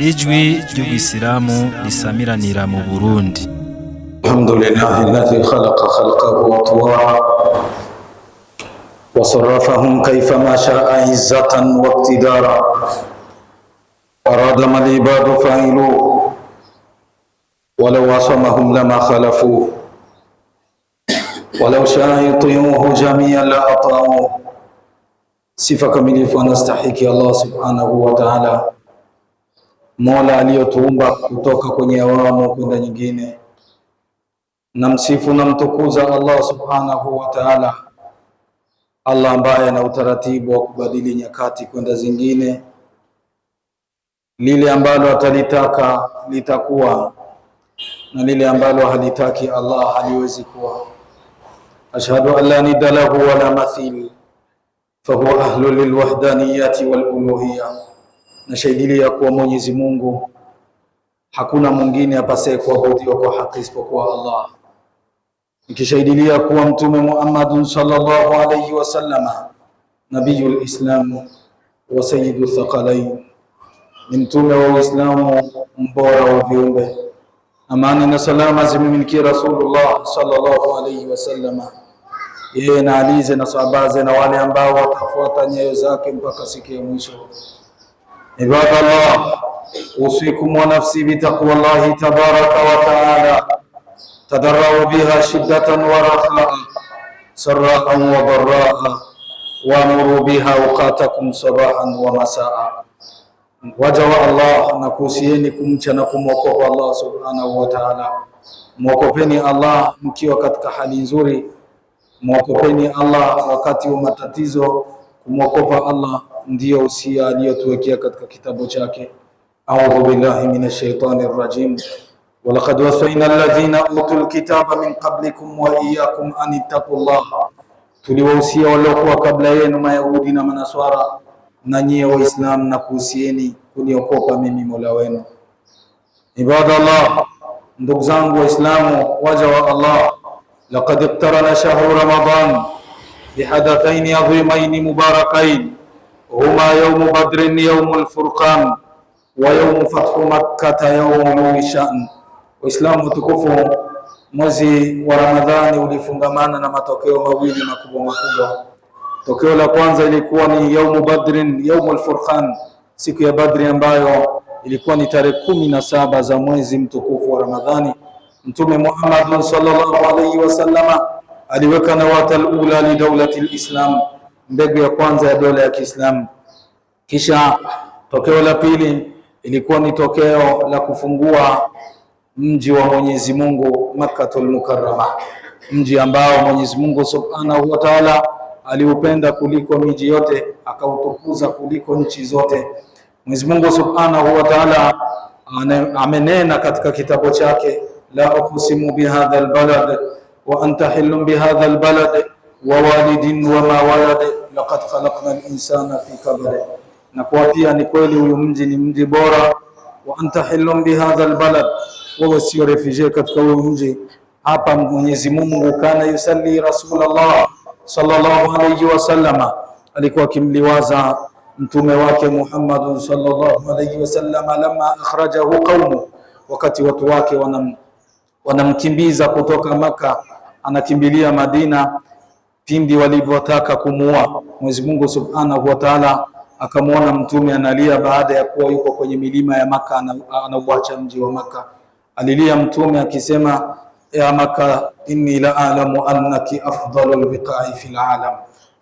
ijwi ry'Ubwisilamu risamiranira mu Burundi. Alhamdulillahi alladhi khalaqa khalqahu atwara wa sarrafahum kayfama sha'a izzatan wa iqtidara arada mal ibadu fa'ilu walau wasamahum lama khalafu walau sha'a yuti'uhu jami'an la ata'u. Sifa kamilifu anastahiki Allah subhanahu wa ta'ala, Mola aliyotuumba kutoka kwenye awamu kwenda nyingine. Namsifu na mtukuza Allah subhanahu wa ta'ala, Allah ambaye ana utaratibu wa kubadili nyakati kwenda zingine. Lile ambalo atalitaka litakuwa, na lile ambalo halitaki Allah haliwezi kuwa. Ashhadu an la nidda lahu wa la mathil fahuwa ahlu lilwahdaniyati wal uluhiyya. Nashahidia kuwa Mwenyezi Mungu hakuna mwingine apasaye kuabudiwa kwa haki isipokuwa Allah. Nikishahidia kuwa Mtume Muhammad sallallahu alayhi wasallam nabiyul Islam wa sayyidu thaqalain, ni mtume wa Uislamu, mbora wa viumbe. Amani na salama zimiminikie Rasulullah sallallahu alayhi wasallam, yeye na alize na sahabaze na wale ambao watafuata nyayo zake mpaka siku ya mwisho. Ibadallah, usikum wa nafsi bitaqwallahi tabaraka wa ta'ala, tadarrau biha shiddatan wa rakhaa, sarraan wa dharraa, wa amuru biha awqatakum sabahan wa masaa. Waja wa Allah, nakuhusieni kumcha na kumwogopa Allah subhanahu wa ta'ala. Mwogopeni Allah mkiwa katika hali nzuri, mwogopeni Allah wakati wa matatizo. Kumwogopa Allah ndiyo usia aliyotuwekea katika kitabu chake. A'udhu billahi minash shaitani rrajim. Wa laqad wasayna alladhina utul kitaba min qablikum wa iyyakum an ittaqullaha, tuliwahusia waliokuwa kabla yenu Mayahudi na Manaswara na nyie Waislamu na kuhusieni kuniogopa mimi Mola wenu. Ibadallah, ndugu zangu Waislamu, waja wa Allah, laqad iqtarana shahru Ramadan bihadathaini adhimaini mubarakain huma yawmu badrin yawmul furqan wa yawmu fathu makkah yawmul shan. Waislamu tukufu, mwezi wa Ramadhani ulifungamana na matokeo mawili makubwa makubwa. Tokeo la kwanza ilikuwa ni yawmu badrin yawmul furqan, siku ya Badri ambayo ilikuwa ni tarehe 17 za mwezi mtukufu wa Ramadhani. Mtume Muhammad sallallahu alayhi wasallam aliweka nawatal ula li dawlati alislam, mbegu ya kwanza ya dola ya Kiislamu. Kisha tokeo la pili ilikuwa ni tokeo la kufungua mji wa Mwenyezi Mungu, Makkatul Mukarrama, mji ambao Mwenyezi Mungu subhanahu wa ta'ala aliupenda kuliko miji yote, akautukuza kuliko nchi zote. Mwenyezi Mungu subhanahu wa ta'ala amenena katika kitabu chake, la uqsimu bihadha albalad wa anta hillun bihadha albalad wa walidin wa ma walad laqad khalaqna al-insana fi kabad. Na kwa pia ni kweli huyu mji ni mji bora. Wa anta hillun bihadha albalad, wewe sio refugee katika huyu mji. Hapa Mwenyezi Mungu kana yusalli Rasulullah sallallahu alayhi wasallam, alikuwa akimliwaza mtume wake Muhammad sallallahu alayhi wasallam lama akhrajahu qaumu, wakati watu wake wanamkimbiza kutoka Maka, anakimbilia Madina. Pindi walivyotaka kumuua, Mwenyezi Mungu subhanahu wa ta'ala akamwona mtume analia baada ya kuwa yuko kwenye milima ya Maka, anauacha mji wa Maka. Alilia mtume akisema, ya Maka, inni la a'lamu annaki afdalul biqa'i fil alam,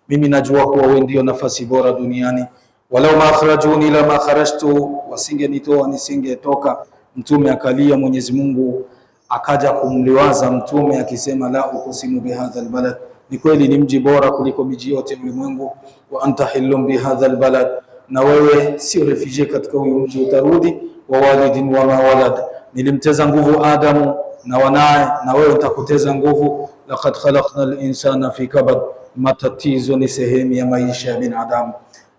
mimi najua kuwa wewe ndio nafasi bora duniani. Walau ma akhrajuni lama kharajtu, wasingenitoa nisingetoka. Mtume akalia, Mwenyezi Mungu akaja kumliwaza mtume akisema, la uqsimu bihadha albalad, ni kweli ni mji bora kuliko miji yote ulimwengu. Wa anta hillum bihadha albalad, na wewe sio refugee katika huyu mji, utarudi. Wa walidin wa ma walad, nilimteza nguvu Adamu na wanaye, na wewe utakuteza nguvu. Laqad khalaqna al-insana fi kabad, matatizo ni sehemu ya maisha ya binadamu.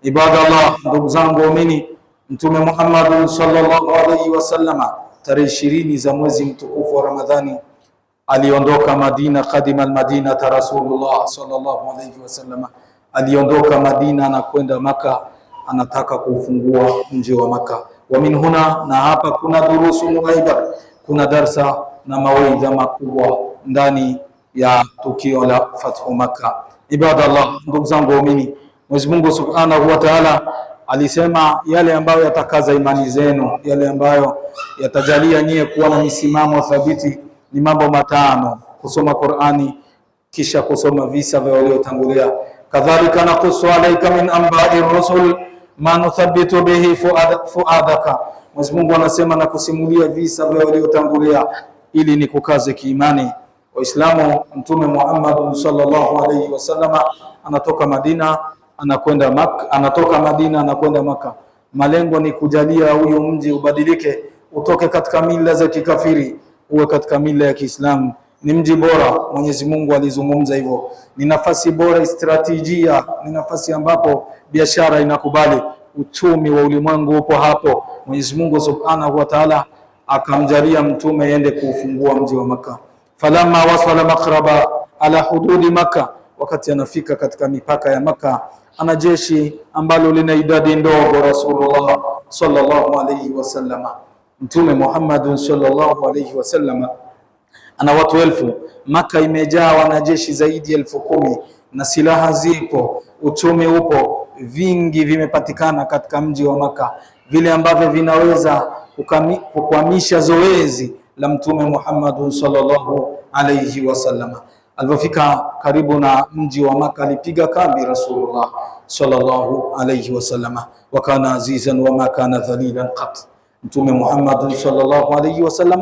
Ibadallah, ndugu zangu waumini, Mtume Muhammad sallallahu alayhi wasallam tarehe 20 za mwezi mtukufu wa Ramadhani aliondoka Madina. Qadima al-Madinata Rasulullah sallallahu alayhi wasallam, aliondoka Madina na kwenda Maka, anataka kufungua mji wa Maka. Wa min huna, na hapa kuna durusu muaibar, kuna darsa na mawaidha makubwa ndani ya tukio la Fathu Makkah. Ibadallah, ndugu zangu waumini, Mwenyezi Mungu Subhanahu wa Ta'ala alisema yale ambayo yatakaza imani zenu, yale ambayo yatajalia nyie kuwa na misimamo thabiti ni mambo matano: kusoma Qur'ani, kisha kusoma visa vya waliotangulia. Kadhalika nakusu alayka min anba'i rusul ma nuthabbitu bihi fuadaka. Mwenyezi Mungu anasema na kusimulia visa vya waliotangulia ili nikukaze kiimani. Waislamu, Mtume Muhammad sallallahu alayhi wasallam anatoka Madina anakwenda Maka. Malengo ni kujalia huyu mji ubadilike, utoke katika mila za kikafiri uwe katika mila ya Kiislamu. Ni mji bora, Mwenyezi Mungu alizungumza hivyo. Ni nafasi bora strategia, ni nafasi ambapo biashara inakubali, uchumi wa ulimwengu upo hapo. Mwenyezi Mungu Subhanahu wa Ta'ala akamjalia mtume yende kuufungua mji wa Maka. Falamma wasala makraba ala hududi Maka, wakati anafika katika mipaka ya Maka, ana jeshi ambalo lina idadi ndogo. Rasulullah sallallahu alayhi wasallam, Mtume Muhammad sallallahu alayhi wasallam ana watu 1000. Maka imejaa wanajeshi zaidi ya 10,000 na silaha zipo, uchumi upo, vingi vimepatikana katika mji wa Maka, vile ambavyo vinaweza kukwamisha zoezi la Mtume Muhammad sallallahu alayhi wasallam. Alipofika karibu na mji wa Maka, alipiga kambi Rasulullah sallallahu alayhi wasallam, wa kana azizan wa ma kana dhalilan qat. Mtume Muhammad sallallahu alayhi wasallam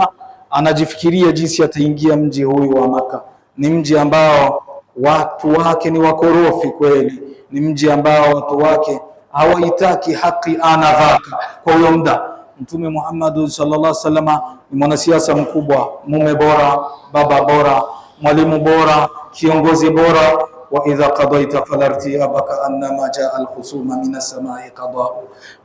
anajifikiria jinsi ataingia mji huyu wa Maka. Ni mji ambao watu wake ni wakorofi kweli, ni mji ambao watu wake hawaitaki haki anadhaka. Kwa hiyo muda Mtume Muhammad sallallahu alaihi wasallam ni mwanasiasa mkubwa, mume bora, baba bora, mwalimu bora, kiongozi bora. Wa idha qadaita falartiyabaka annama jaa alkhusuma min as-samai qada'u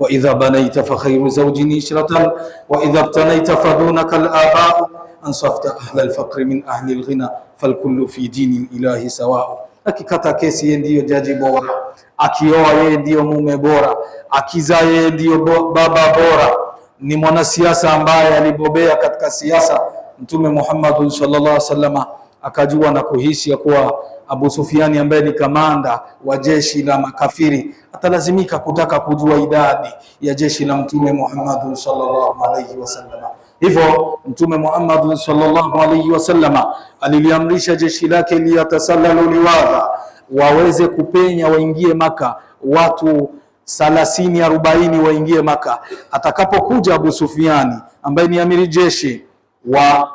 wa idha banaita fa khayru zawjin ishratan wa idha ibtanaita fadunaka al-aba'u ansafta ahla al-faqr min ahli al-ghina falkullu fi dini al-ilahi sawa'u. Akikata kesi yeye ndiyo jaji bora, akioa yeye ndiyo mume bora, akizaa yeye ndiyo baba bora. Ni mwanasiasa ambaye alibobea katika siasa. Mtume Muhammad sallallahu alaihi wasallam akajua na kuhisi ya kuwa Abu Sufyani ambaye ni kamanda wa jeshi la makafiri atalazimika kutaka kujua idadi ya jeshi la Mtume Muhammad sallallahu alaihi wasallam. Hivyo Mtume Muhammad sallallahu alaihi wasallam aliliamrisha jeshi lake liyatasallalu liwadha, waweze kupenya waingie Maka, watu 30-40 waingie Maka. Atakapokuja Abu Sufyani ambaye ni amiri jeshi wa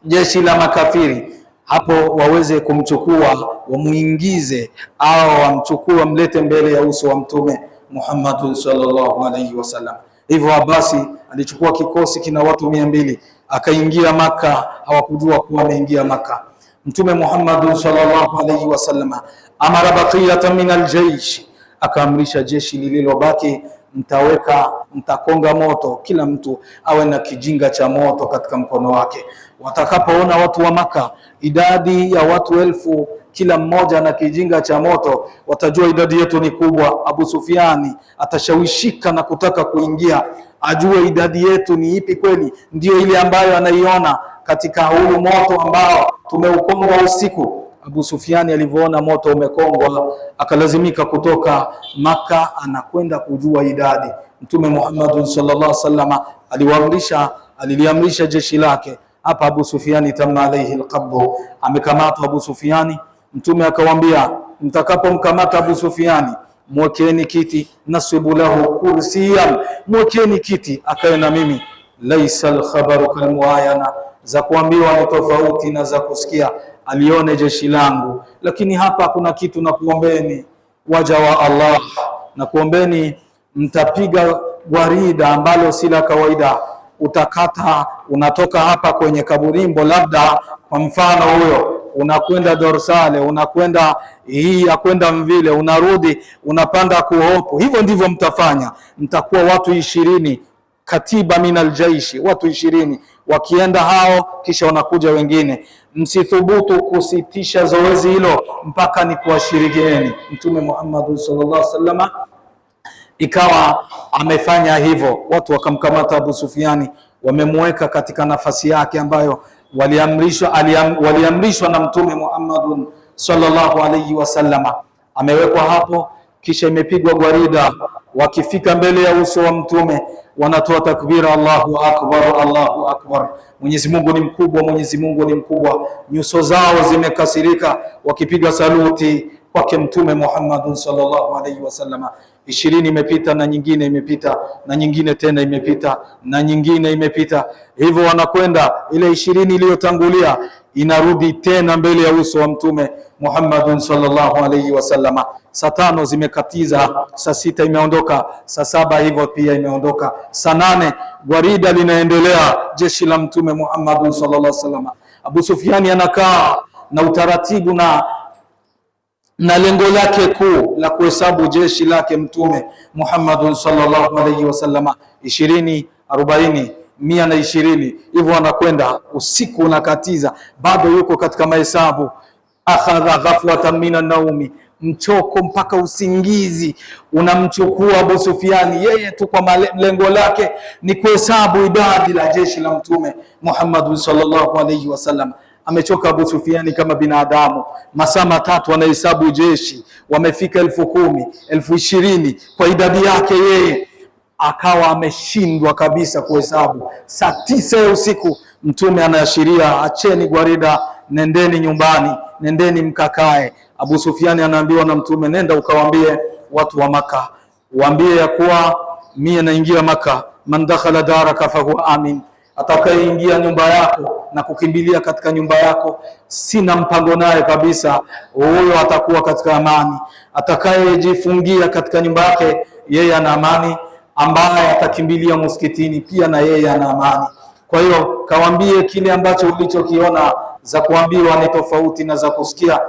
jeshi la makafiri, hapo waweze kumchukua, wamuingize au wamchukue, wamlete mbele ya uso wa Mtume Muhammad sallallahu alaihi wasallam. Hivyo Abasi alichukua kikosi kina watu 200 akaingia Maka. Hawakujua kuwa ameingia Maka. Mtume Muhammad sallallahu alaihi wasallam amara baqiyatan min aljaysh, akaamrisha jeshi lililobaki mtakonga moto, kila mtu awe na kijinga cha moto katika mkono wake. Watakapoona watu wa Maka idadi ya watu 1000 kila mmoja na kijinga cha moto, watajua idadi yetu ni kubwa. Abu Sufyani atashawishika na kutaka kuingia, ajue idadi yetu ni ipi kweli, ndio ile ambayo anaiona katika huyu moto ambao tumeukonga usiku. Abu Sufyani alivyoona moto umekongwa, akalazimika kutoka Maka, anakwenda kujua idadi. Mtume Muhammad sallallahu alaihi wasallam aliliamrisha jeshi lake. Hapa Abu Sufyani tamma alaihi alqabdu, amekamatwa Abu Sufyani. Mtume akawaambia, mtakapomkamata Abu Sufyani mwekeni kiti, nasibu lahu kursiyan, mwekeni kiti akae na mimi. Laisa alkhabaru kalmuayana, za kuambiwa ni tofauti na za kusikia. Alione jeshi langu, lakini hapa kuna kitu na kuombeni, waja wa Allah, na kuombeni mtapiga gwarida ambalo si la kawaida. Unatoka hapa kwenye kaburimbo, labda kwa mfano huyo unakwenda Dorsale, unakwenda hii ya kwenda Mvile, unarudi unapanda Kuhopo. Hivyo ndivyo mtafanya, mtakuwa watu 20, katiba min aljaishi, watu 20 wakienda hao, kisha wanakuja wengine. Msithubutu kusitisha zoezi hilo mpaka ni kuashirikieni. Mtume Muhammad sallallahu alaihi wasallam ikawa amefanya hivyo, watu wakamkamata Abu Sufyani, wamemweka katika nafasi yake ambayo waliamrishwa na Mtume Muhammadun sallallahu alayhi wasallama. Amewekwa hapo, kisha imepigwa gwarida. Wakifika mbele ya uso wa Mtume wanatoa takbira, Allahu akbar, Allahu akbar, Mwenyezi Mungu ni mkubwa, Mwenyezi Mungu ni mkubwa. Nyuso zao zimekasirika, wakipiga saluti kwake Mtume Muhammadun sallallahu alayhi wasallama. 20 imepita na nyingine imepita na nyingine tena imepita na nyingine imepita, hivyo wanakwenda, ile 20 iliyotangulia inarudi tena mbele ya uso wa Mtume Muhammadun sallallahu alayhi wasallama. Saa 5 zimekatiza, saa 6 imeondoka, saa 7 hivyo pia imeondoka, saa 8 gwarida linaendelea, jeshi la Mtume Muhammadun sallallahu alayhi wasallama. Abu Sufyani anakaa na utaratibu na lengo lake kuu la kuhesabu jeshi lake Mtume Muhammadun sallallahu alayhi wasallama. 20, 40, 120, hivyo anakwenda, usiku unakatiza, bado yuko katika mahesabu. Akhadha ghafwatan minan naumi, mchoko mpaka usingizi unamchukua Abu Sufyani. Yeye tu kwa lengo lake ni kuhesabu idadi la jeshi la Mtume Muhammadun sallallahu alayhi wasallam. Amechoka Abu Sufyani kama binadamu, masaa 3 anahesabu jeshi, wamefika 10,000, 20,000 kwa idadi yake yeye, akawa ameshindwa kabisa kuhesabu. Saa 9 ya usiku Mtume anaashiria, acheni gwarida, nendeni nyumbani, nendeni mkakae. Abu Sufyani anaambiwa na Mtume, nenda ukawaambie watu wa Maka, waambie ya kuwa mie naingia Maka, man dakhala daraka fahuwa amin, atakayeingia nyumba yako na kukimbilia katika nyumba yako, sina mpango naye kabisa, huyo atakuwa katika amani. Atakayejifungia katika nyumba yake, yeye ana amani. Ambaye atakimbilia msikitini, pia na yeye ana amani. Kwa hiyo kawaambie kile ambacho ulichokiona, za kuambiwa ni tofauti na za kusikia.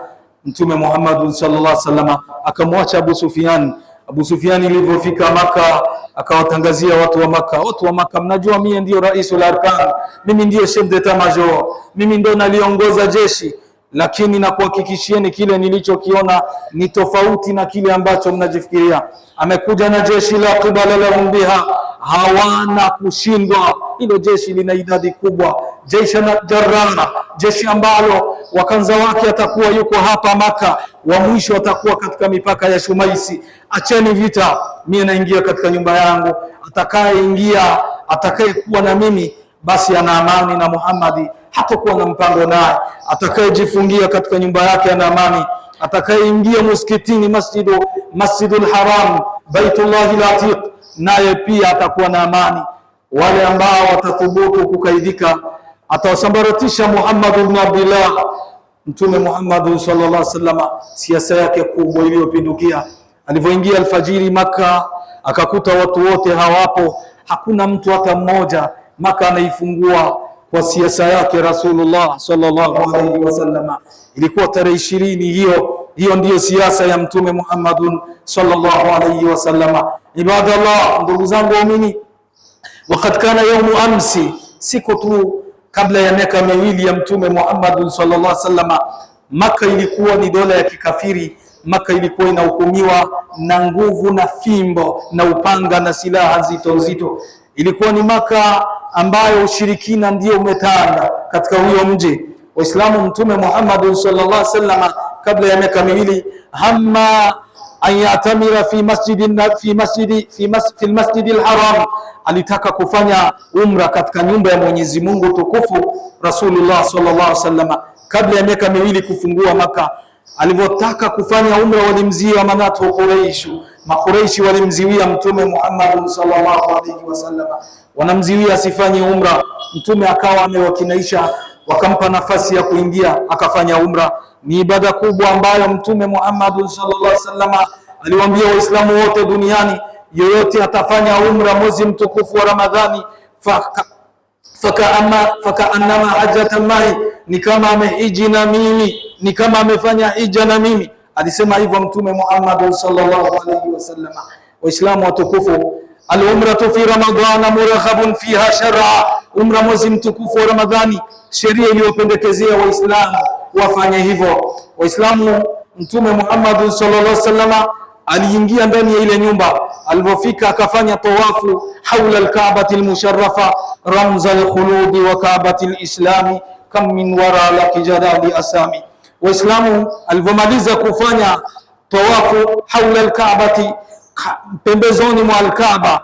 Mtume Muhammad sallallahu alaihi wasallam akamwacha Abu Sufyan. Abu Sufyan ilipofika Maka akawatangazia watu wa Maka, watu wa Maka, mnajua mimi ndio raisul arkan, mimi ndio chef d'etat major, mimi ndio naliongoza jeshi, lakini nakuhakikishieni kile nilichokiona ni tofauti na kile ambacho mnajifikiria. Amekuja na jeshi la qibala lahum biha, hawana kushindwa. Hilo jeshi lina idadi kubwa, jeshi na jarrana, jeshi ambalo wakanza wake atakuwa yuko hapa Maka, wa mwisho atakuwa katika mipaka ya Shumaisi. Acheni vita, mimi naingia katika nyumba yangu. Atakayeingia, atakayekuwa na mimi, basi ana amani na Muhammadi, hatakuwa na mpango naye. Atakayejifungia katika nyumba yake ana amani. Atakayeingia msikitini, Masjidul Haram, Baitullahil Atiq, naye pia atakuwa na amani. Wale ambao watathubutu kukaidhika, atawasambaratisha Muhammad ibn Abdullah. Mtume Muhammad sallallahu alaihi wasallam, siasa yake kubwa iliyopindukia, alivyoingia alfajiri Maka akakuta watu wote hawapo, hakuna mtu hata mmoja. Maka anaifungua kwa siasa yake Rasulullah sallallahu alaihi wasallam. Ilikuwa tarehe 20 hiyo ndiyo siasa ya Mtume Muhammad sallallahu alaihi wasallam. Ibadallah, ndugu zangu waumini, wakati kana yaumu amsi, siku tu kabla ya miaka 2 ya Mtume Muhammad sallallahu alaihi wasallam, Maka ilikuwa ni dola ya kikafiri. Maka ilikuwa inahukumiwa na nguvu na fimbo na upanga na silaha nzito nzito. Ilikuwa ni Maka ambayo ushirikina ndio umetanda katika huyo mji. Waislamu, Mtume Muhammad sallallahu alaihi wasallam kabla ya miaka 2 hamma an yatamira fi masjidil haram, alitaka kufanya umra katika nyumba ya Mwenyezi Mungu tukufu. Rasulullah sallallahu alaihi wasallam kabla ya miaka 2 kufungua Maka, alivyotaka kufanya umra walimziwia manatu Quraish. Makuraishi walimziwia Mtume Muhammad sallallahu alaihi wasallam, wanamziwia asifanye umra. Mtume akawa amewakinaisha, wakampa nafasi ya kuingia akafanya umra. Ni ibada kubwa ambayo Mtume Muhammad sallallahu alaihi wasallam aliwaambia Waislamu wote duniani, yoyote atafanya umra mwezi mtukufu wa Ramadhani, fakaannama hajjatan ma'i, ni kama amehiji na mimi, ni kama amefanya hija na mimi. Alisema hivyo Mtume Muhammad sallallahu alaihi wasallam. Waislamu watukufu, al-umratu fi ramadhana murakhabun fiha shar'a, umra mwezi mtukufu wa Ramadhani, sheria iliyopendekezea Waislamu wafanye hivyo. Waislamu, Mtume Muhammad sallallahu alaihi wasallam aliingia ndani ya ile nyumba. Alipofika akafanya tawafu haula alkaabati almusharrafa ramza alkhuludi wa kaabati alislami kam min wara laki jalali asami. Waislamu alipomaliza kufanya tawafu haula alkaabati, pembezoni mwa alkaaba,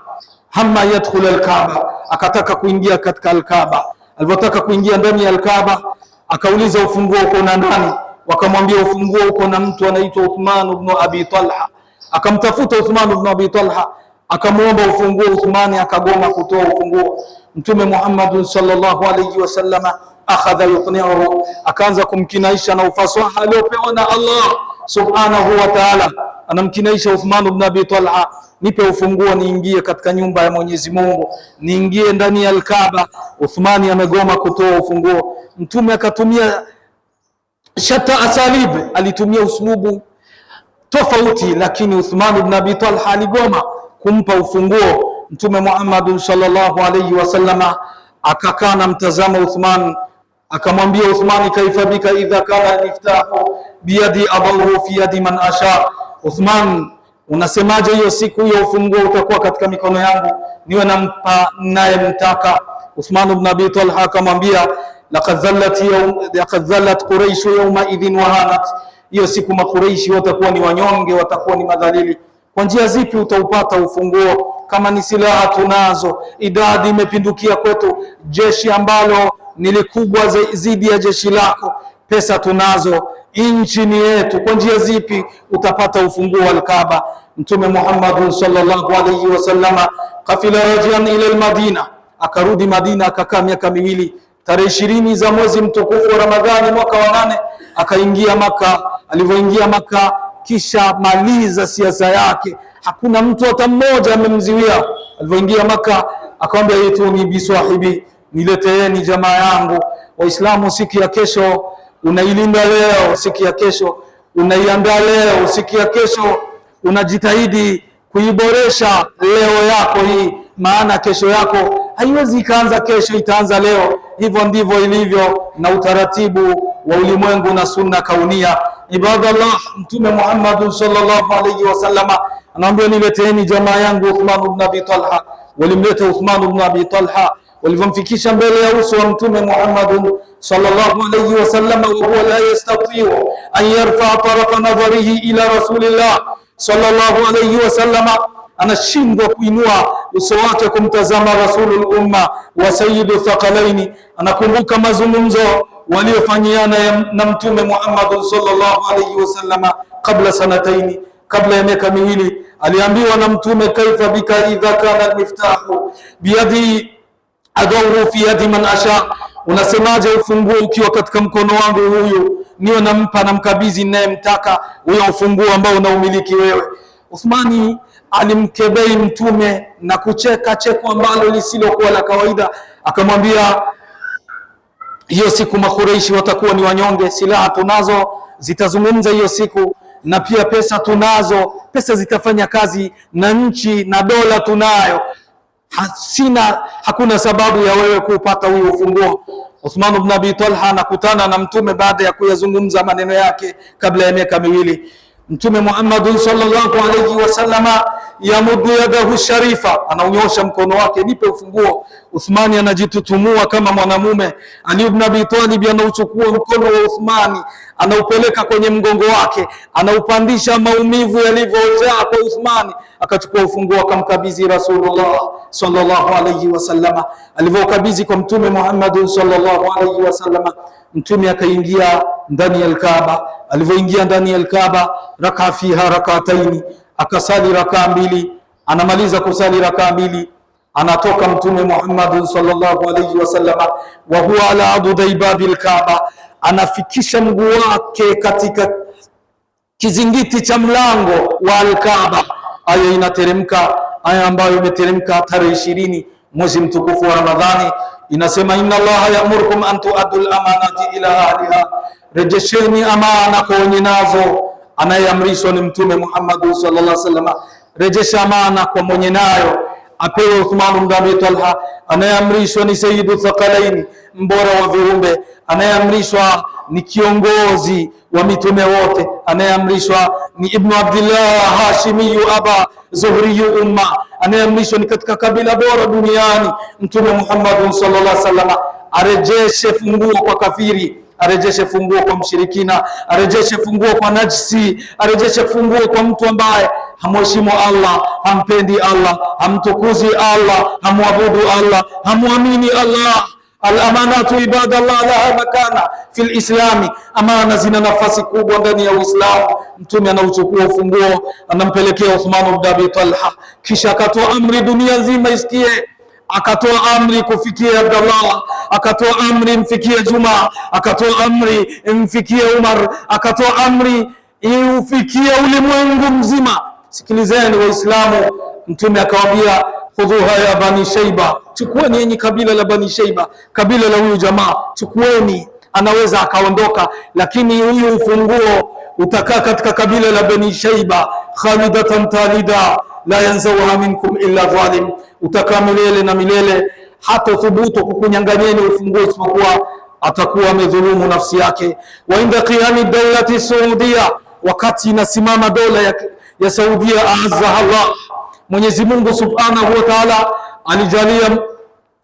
hamma yadkhul alkaaba, akataka kuingia katika alkaaba. Alipotaka kuingia ndani ya alkaaba, akauliza ufunguo uko na nani? Wakamwambia ufunguo uko na mtu anaitwa Uthman ibn Abi Talha. Akamtafuta Uthman ibn Abi Talha, akamwomba ufunguo. Uthmani akagoma kutoa ufunguo. Mtume Muhammad sallallahu alayhi wasallam akhadha yuqni'uhu, akaanza kumkinaisha na ufasaha aliopewa na Allah subhanahu wa ta'ala. Anamkinaisha Uthman ibn Abi Talha, nipe ufunguo niingie katika nyumba ya Mwenyezi Mungu, niingie ndani ya Al-Kaaba. Uthmani amegoma kutoa ufunguo. Mtume akatumia shatta asalib, alitumia uslubu tofauti, lakini Uthman ibn Abi Talha aligoma kumpa ufunguo. Mtume Muhammad sallallahu alayhi wasallama akakaa na mtazama Uthman, akamwambia Uthman, kaifa bika idha kana miftahu biyadi adahu fi yadi man asha. Uthman, unasemaje hiyo siku hiyo ufunguo utakuwa katika mikono yangu niwe nampa naye mtaka? Uthman ibn Abi Talha akamwambia, laqad dhallat Quraysh yawma idhin wa hanat, hiyo siku makuraishi watakuwa ni wanyonge, watakuwa ni madhalili. Kwa njia zipi utaupata ufunguo kama ni silaha tunazo, idadi imepindukia kwetu, jeshi ambalo ni likubwa zidi ya jeshi lako, pesa tunazo, nchi ni yetu. Kwa njia zipi utapata ufunguo wa Al-Kaaba? Mtume Muhammad sallallahu alayhi wasallama kafila rajian ila al-Madina, akarudi Madina, akakaa miaka miwili. Tarehe 20 za mwezi mtukufu wa Ramadhani mwaka wa 8 akaingia Maka. Alivyoingia Maka, kisha maliza siasa yake, hakuna mtu hata mmoja amemziwia. Alivyoingia Maka akamwambia, yetuni biswahibi, nileteeni jamaa yangu. Waislamu, siku ya kesho unailinda leo, siku ya kesho unaiandaa leo, siku ya kesho unajitahidi kuiboresha leo yako hii, maana kesho yako haiwezi ikaanza kesho, itaanza leo. Hivyo ndivyo ilivyo na utaratibu wa ulimwengu na sunna kaunia. Ibadallah, Mtume Muhammad sallallahu alayhi wasallama anaambia, nileteeni jamaa yangu Uthman ibn Abi Talha. Walimleta Uthman ibn Abi Talha, walivyomfikisha mbele ya uso wa Mtume Muhammad sallallahu alayhi wasallama, wa huwa la yastati'u an yarfa tarafa nadharihi ila rasulillah sallallahu alayhi wasallama, anashindwa kuinua uso wake kumtazama rasulul umma wa sayyidu thaqalaini. Anakumbuka mazungumzo waliofanyiana na Mtume Muhammad sallallahu alayhi wasallama kabla sanataini, kabla ya miaka miwili. Aliambiwa na Mtume, kaifa bika idha kana miftahu biyadi adawru fi yadi man asha, unasemaje ufunguo ukiwa katika mkono wangu huyu niwe nampa na mkabidhi ninayemtaka huyo ufunguo ambao unaumiliki wewe? Uthmani alimkebei Mtume na kucheka cheko ambalo lisilokuwa la kawaida. Akamwambia, hiyo siku makureishi watakuwa ni wanyonge, silaha tunazo zitazungumza hiyo siku, na pia pesa tunazo, pesa zitafanya kazi, na nchi na dola tunayo. Hakuna sababu ya wewe kupata huyo ufunguo. Uthman ibn Abi Talha anakutana na Mtume baada ya kuyazungumza maneno yake kabla ya miaka miwili. Mtume Muhammad sallallahu alayhi wasallama yamuddu yadahu sharifa, anaonyosha mkono wake, nipe ufunguo. Uthmani anajitutumua kama mwanamume. Ali ibn Abi Talib anauchukua mkono wa Uthmani, anaupeleka kwenye mgongo wake, anaupandisha maumivu yalivyojaa kwa Uthmani, akachukua ufunguo akamkabidhi Rasulullah sallallahu alayhi wasallama. Alivyokabidhi kwa Mtume Muhammad sallallahu alayhi wasallama, Mtume akaingia ndani ya Al-Kaaba. Alivyoingia ndani ya Al-Kaaba, raka fiha rakataini, akasali rakaa mbili. Anamaliza kusali rakaa mbili, anatoka Mtume Muhammad sallallahu alayhi wasallama, wa huwa ala adudai babil Kaaba, anafikisha mguu wake katika kizingiti cha mlango wa Al-Kaaba. Aya inateremka, aya ambayo imeteremka tarehe 20 mwezi mtukufu wa Ramadhani, inasema, inna Allaha ya'murukum an tu'addu al-amanati ila ahliha, rejesheni amana kwa wenye nazo. Anayeamrishwa ni Mtume Muhammad sallallahu alaihi wasallam, rejesha amana kwa mwenye nayo, apewe Uthman ibn Abi Talha. Anayeamrishwa ni sayyidu thaqalaini, mbora wa viumbe. Anayeamrishwa ni kiongozi wa mitume wote. Anayeamrishwa ni Ibnu Abdillah Hashimiyu Aba Zuhriyu Umma, anayeamrishwa ni katika kabila bora duniani. Mtume Muhammad sallallahu alaihi wasallam arejeshe funguo kwa kafiri, arejeshe funguo kwa mshirikina, arejeshe funguo kwa najisi, arejeshe funguo kwa mtu ambaye hamheshimu Allah, hampendi Allah, hamtukuzi Allah, hamwabudu Allah, hamwamini Allah. Al-amanatu ibadallah laha makana fil islami, amana zina nafasi kubwa ndani ya Uislamu. Mtume anauchukua ufunguo, anampelekea Uthman ibn Abi Talha, kisha akatoa amri dunia nzima isikie. Akatoa amri kufikia Abdullah, akatoa amri mfikie Juma, akatoa amri mfikie Umar, akatoa amri iufikie ulimwengu mzima. Sikilizeni Waislamu, Mtume akawaambia khudhuha ya Bani Shaiba, chukueni yenye kabila la Bani Shaiba, kabila la huyu jamaa, chukueni. Anaweza akaondoka, lakini huyu ufunguo utakaa katika kabila la Bani Shaiba, khalidatan talida la yanzauha minkum illa zalim, utakaa milele na milele, hata thubutu kukunyanganyeni ufunguo isipokuwa atakuwa amedhulumu nafsi yake. Wa inda qiyami dawlati Saudia, wakati inasimama dola ya Saudia, aazzaha Allah, Mwenyezi Mungu subhanahu wa ta'ala alijalia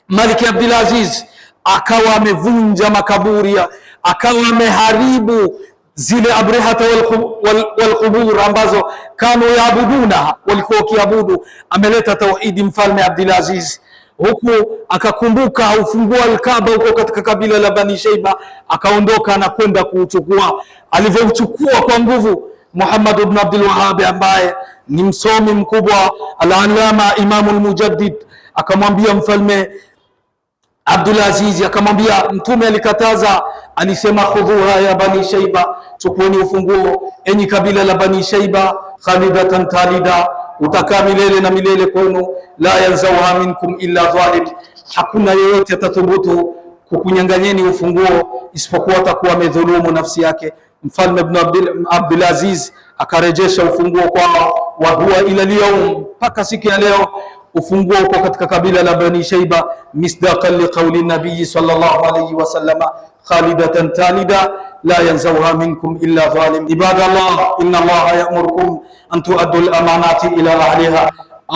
Malik Abdul Aziz akawa amevunja makaburi, akawa ameharibu zile abrihata wal qubur ambazo kanu yaabuduna, walikuwa wakiabudu. Ameleta tauhidi mfalme Abdul Aziz, huku akakumbuka ufungua al-Kaaba huko katika kabila la Bani Shaiba, akaondoka na kwenda kuuchukua. Alivyouchukua kwa nguvu, Muhammad ibn Abdul Wahhab ambaye ni msomi mkubwa, al-Allama Imam al-Mujaddid, akamwambia mfalme Abdul Aziz, akamwambia Mtume alikataza, alisema khudhuha ya Bani Shaiba, chukueni ufunguo enyi kabila la Bani Shaiba, khalidatan talida, utakaa milele na milele kwenu, la yanzauha minkum illa zalim, hakuna yeyote atathubutu kukunyanganyeni ufunguo isipokuwa atakuwa amedhulumu nafsi yake. Mfalme ibn Abdul Aziz akarejesha ufunguo kwao, wa huwa ila liyawm, mpaka siku ya leo ufunguo uko katika kabila la Bani Shaiba, misdaqan liqauli nabii sallallahu alayhi wasallam, khalidatan talida la yanzauha minkum illa zalim. Ibadallah, inna Allaha ya'murukum an tu'addu al-amanati ila ahliha.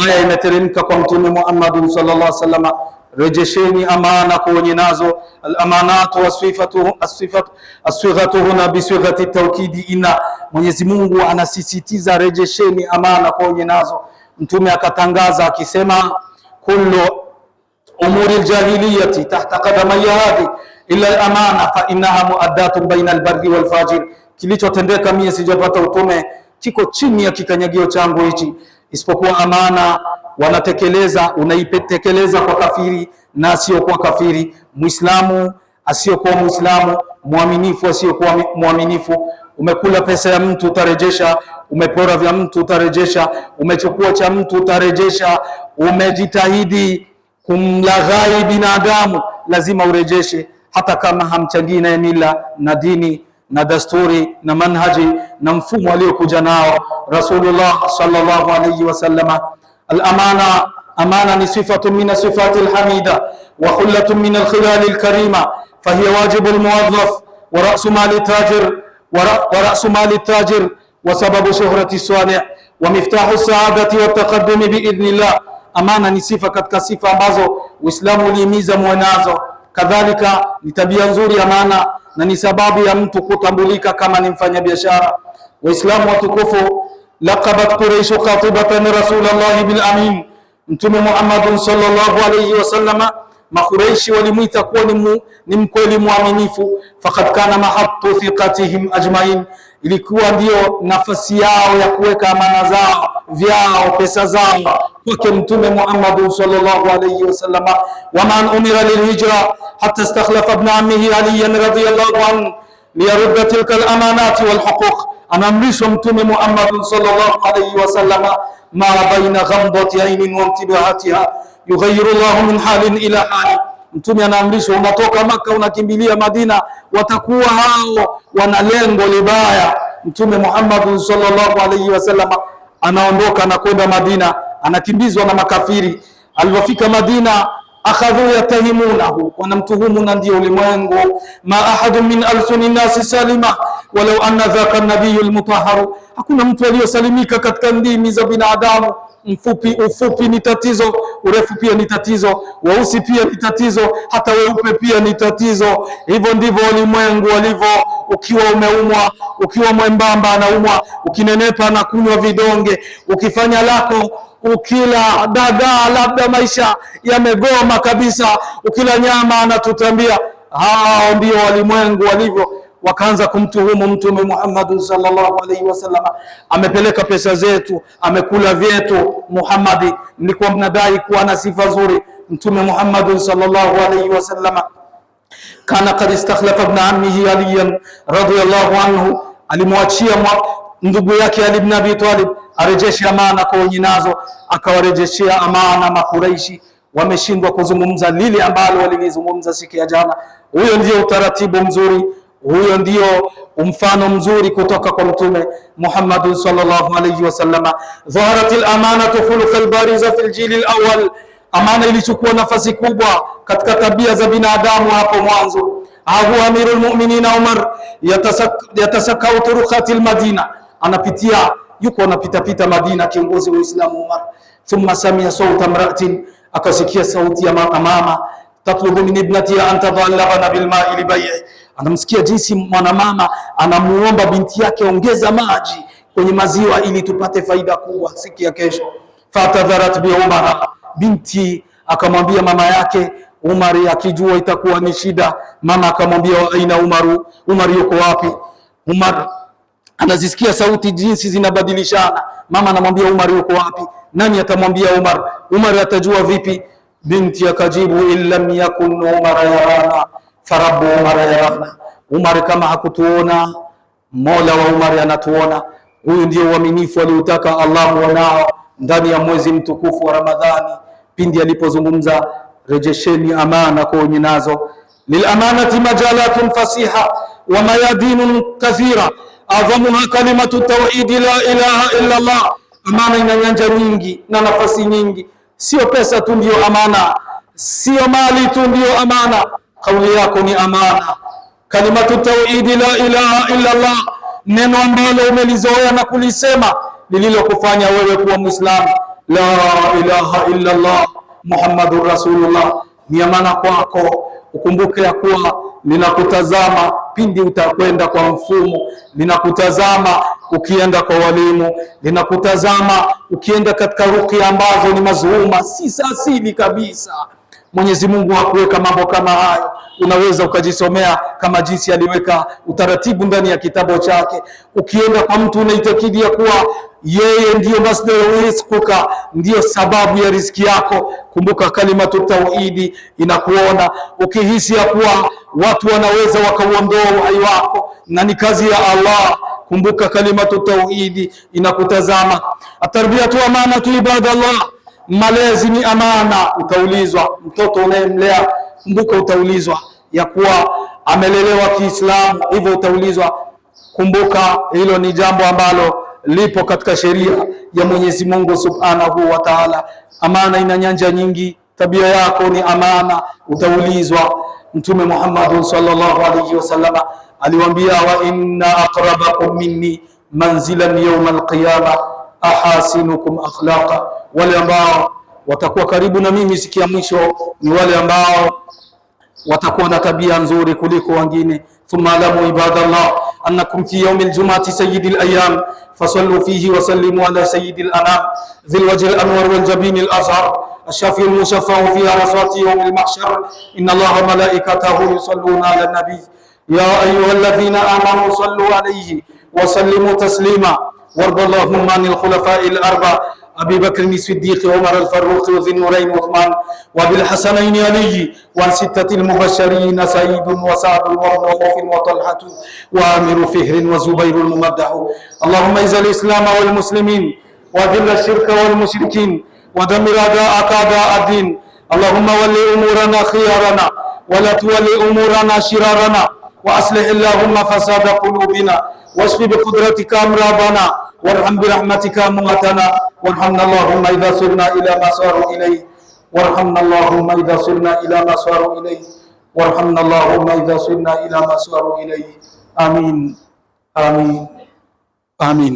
Aya imeteremka kwa Mtume Muhammad sallallahu alayhi wasallam, rejesheni amana kwa wenye nazo. Al-amanatu asfighatuhuna biswighati tawkidi, inna, Mwenyezi Mungu anasisitiza rejesheni amana kwa wenye nazo. Mtume akatangaza akisema, kullu umuri aljahiliyati tahta qadamaya hadi illa al-amana fa innaha muaddatun baina al-barri wal fajir, kilichotendeka mimi sijapata utume kiko chini ya kikanyagio changu hichi, isipokuwa amana wanatekeleza, unaitekeleza kwa kafiri na sio kwa kafiri, muislamu asiyokuwa muislamu, muaminifu asiyokuwa muaminifu. Umekula pesa ya mtu utarejesha, umepora vya mtu utarejesha, umechukua cha mtu utarejesha, umejitahidi kumlaghai binadamu lazima urejeshe, hata kama hamchangii naye mila na dini na dasturi na manhaji na mfumo aliokuja nao Rasulullah sallallahu alayhi wasallama. Al-amana, amana ni sifatun min sifati al-hamida wa khullatun min al-khilal al-karima, fahiya wajibu al-muwazzaf wa ra'su mali tajir ورأس مال التاجر وسبب شهرة الصانع ومفتاح السعادة والتقدم بإذن الله. Amana ni sifa katika sifa ambazo Uislamu ulihimiza muwe nazo. Kadhalika ni tabia nzuri amana, na ni sababu ya mtu kutambulika kama ni mfanyabiashara. Waislamu watukufu, laqabat Quraysh qatibatan Rasulullah bil amin, Mtume Muhammad sallallahu alayhi wasallama, Makuraishi walimuita kuwa ni mkweli muaminifu. Faqad kana mahattu thiqatihim ajmain, ilikuwa ndio nafasi yao ya kuweka amana zao, vyao, pesa zao kwake Mtume Muhammad sallallahu alayhi wasallam. Wa man umira lilhijra hatta istakhlafa ibn ammihi Ali radhiyallahu anhu liyarudda tilka alamanati walhuquq, anaamrishwa Mtume Muhammad sallallahu alayhi wasallam, ma baina ghamdati aynin wa intibahatiha yughayyiru Allahu min halin ila hali. Mtume anaamrishwa, unatoka Maka unakimbilia Madina, watakuwa hao wana lengo libaya. Mtume Muhammad sallallahu alayhi wasallam anaondoka na kwenda Madina, anakimbizwa na makafiri. Alipofika Madina akhadhu yatahimunahu, wanamtuhumu na ndio ulimwengu. Ma ahadun min alsuni nasi salima walau anna dhaka nabiyul mutahharu, hakuna mtu aliyosalimika katika ndimi za binadamu. Ufupi ni tatizo, urefu pia ni tatizo, weusi pia ni tatizo, hata weupe pia ni tatizo. Hivyo ndivyo ulimwengu walivyo. Ukiwa umeumwa, ukiwa mwembamba anaumwa, ukinenepa anakunywa vidonge, ukifanya lako, ukila dagaa labda maisha yamegoma kabisa, ukila nyama anatutambia. Hao ndio walimwengu walivyo. Wakaanza kumtuhumu Mtume Muhammad sallallahu alaihi wasallam, amepeleka pesa zetu, amekula vyetu. Muhammad, mlikuwa mnadai kuwa na sifa nzuri. Mtume Muhammad sallallahu alaihi wasallam kana qad istakhlafa ibn ammihi Ali radhiyallahu anhu, alimwachia ndugu yake Ali ibn Abi Talib arejeshe amana kwa wenye nazo, akawarejeshea amana Makuraishi. Wameshindwa kuzungumza lile ambalo walilizungumza siku ya jana. Huyo ndio utaratibu mzuri, huyo ndio mfano mzuri kutoka kwa Mtume Muhammad sallallahu alayhi wasallam. Dhaharatil amanatu khuluqal bariza fil jil alawwal, amana ilichukua nafasi kubwa katika tabia za binadamu hapo mwanzo. Abu Amirul Mu'minin Umar yatasakau turukhatil Madina, anapita Madina, kiongozi wa Uislamu Umar. Thumma samia sauta imra'atin, akasikia sauti ya mama, tatlubu min ibnati an tadallabana bil ma'i li bay'i, anamsikia jinsi mwanamama anamuomba binti yake, ongeza maji kwenye maziwa ili tupate faida kubwa siku ya kesho. Fatadharat bi Umar, binti akamwambia mama yake. Umar akijua itakuwa ni shida, mama akamwambia aina Umaru, Umar yuko wapi? Umar anazisikia sauti jinsi zinabadilishana. Mama anamwambia Umar yuko wapi? Nani atamwambia Umar? Umar atajua vipi? Binti akajibu illam yakun Umar yarana farabbu Umar yarana, Umar kama hakutuona, Mola wa Umar anatuona. Huyu ndio uaminifu aliutaka Allah wanao ndani ya mwezi mtukufu wa Ramadhani, pindi alipozungumza rejesheni amana kwa wenye nazo. Lil amanati majalatun fasiha wa mayadinun kathira adhamuha kalimatu tawhid la ilaha illa Allah. Amana ina nyanja nyingi na nafasi nyingi. Sio pesa tu ndio amana, sio mali tu ndio amana. Kauli yako ni amana. Kalimatu tawhid la ilaha illa Allah, neno ambalo umelizoea na kulisema lililokufanya wewe kuwa Muislamu. La ilaha illa Allah Muhammadur Rasulullah ni amana kwako. Ukumbuke ya kuwa linakutazama pindi utakwenda kwa mfumo, linakutazama ukienda kwa walimu, linakutazama ukienda katika ruqya ambazo ni mazuma, si asili kabisa. Mwenyezi Mungu hakuweka mambo kama hayo. Unaweza ukajisomea kama jinsi aliweka utaratibu ndani ya kitabu chake. Ukienda kwa mtu unaitakidi ya kuwa yeye ndiyo masdaru rizquka, ndiyo sababu ya riziki yako. Kumbuka kalimatu tauhidi inakuona. Ukihisi ya kuwa watu wanaweza wakauondoa uhai wako na ni kazi ya Allah, kumbuka kalimatu tauhidi inakutazama. Atarbiyatu amanatu ibadallah, malezi ni amana. Utaulizwa mtoto unayemlea, kumbuka utaulizwa ya kuwa amelelewa Kiislamu, hivyo utaulizwa. Kumbuka hilo ni jambo ambalo lipo katika sheria ya Mwenyezi Mungu Subhanahu wa Ta'ala. Amana ina nyanja nyingi, tabia yako ni amana, utaulizwa. Mtume Muhammad sallallahu alaihi wasallam aliwaambia, wa inna aqrabakum minni manzilan yawm alqiyama ahasinukum akhlaqa, wale ambao watakuwa karibu na mimi siku ya mwisho ni wale ambao watakuwa na tabia nzuri kuliko wengine. Thumma alamu ibadallah annakum fi yawm aljum'ati sayyidil ayyam fasallu fihi wa sallimu ala sayyidil anam dhil wajhi al-anwar wal jabin al-azhar الشافي المشفع في عرصات يوم المحشر إن الله وملائكته يصلون على النبي يا أيها الذين آمنوا صلوا عليه وسلموا تسليما وارض اللهم عن الخلفاء الأربعة أبي بكر الصديق وعمر الفاروق وذي النورين عثمان وبالحسنين علي وعن ستة المبشرين سعيد وسعد وابن عوف وطلحة وعامر فهر وزبير الممدح. اللهم اعز الإسلام والمسلمين وذل الشرك والمشركين ودمر أعداءك أعداء الدين. اللهم ول أمورنا خيارنا ولا تولي أمورنا شرارنا وأصلح اللهم فساد قلوبنا واشف بقدرتك أمراضنا وارحم برحمتك أمواتنا وارحمنا اللهم إذا سرنا إلى ما صاروا إليه وارحمنا اللهم إذا صرنا إلى ما صاروا إليه، وارحمنا اللهم إذا صرنا إلى ما صاروا إليه. آمين آمين آمين.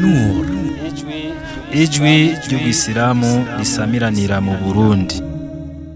Nur, ijwi ry'Ubwisilamu risamiranira mu Burundi.